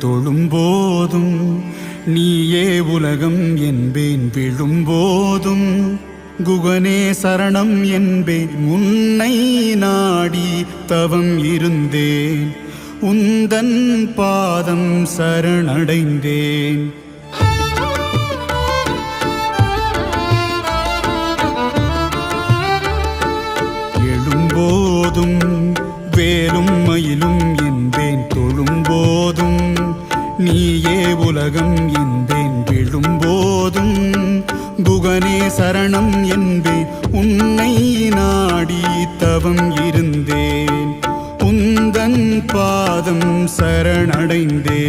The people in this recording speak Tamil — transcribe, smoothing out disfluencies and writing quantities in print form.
தொழும்போதும் நீயே உலகம் என்பேன் விழும்போதும் குகனே சரணம் என்பேன் உன்னை நாடி தவம் இருந்தேன் உந்தன் பாதம் சரணடைந்தேன். எழும்போதும் வேலும் மயிலும் என்பேன் தொழும்போதும் நீயே உலகம் என்பேன் விழும்போதும் குகனே சரணம் என்பேன் உன்னை நாடி தவம் இருந்தேன் உந்தன் பாதம் சரணடைந்தேன்.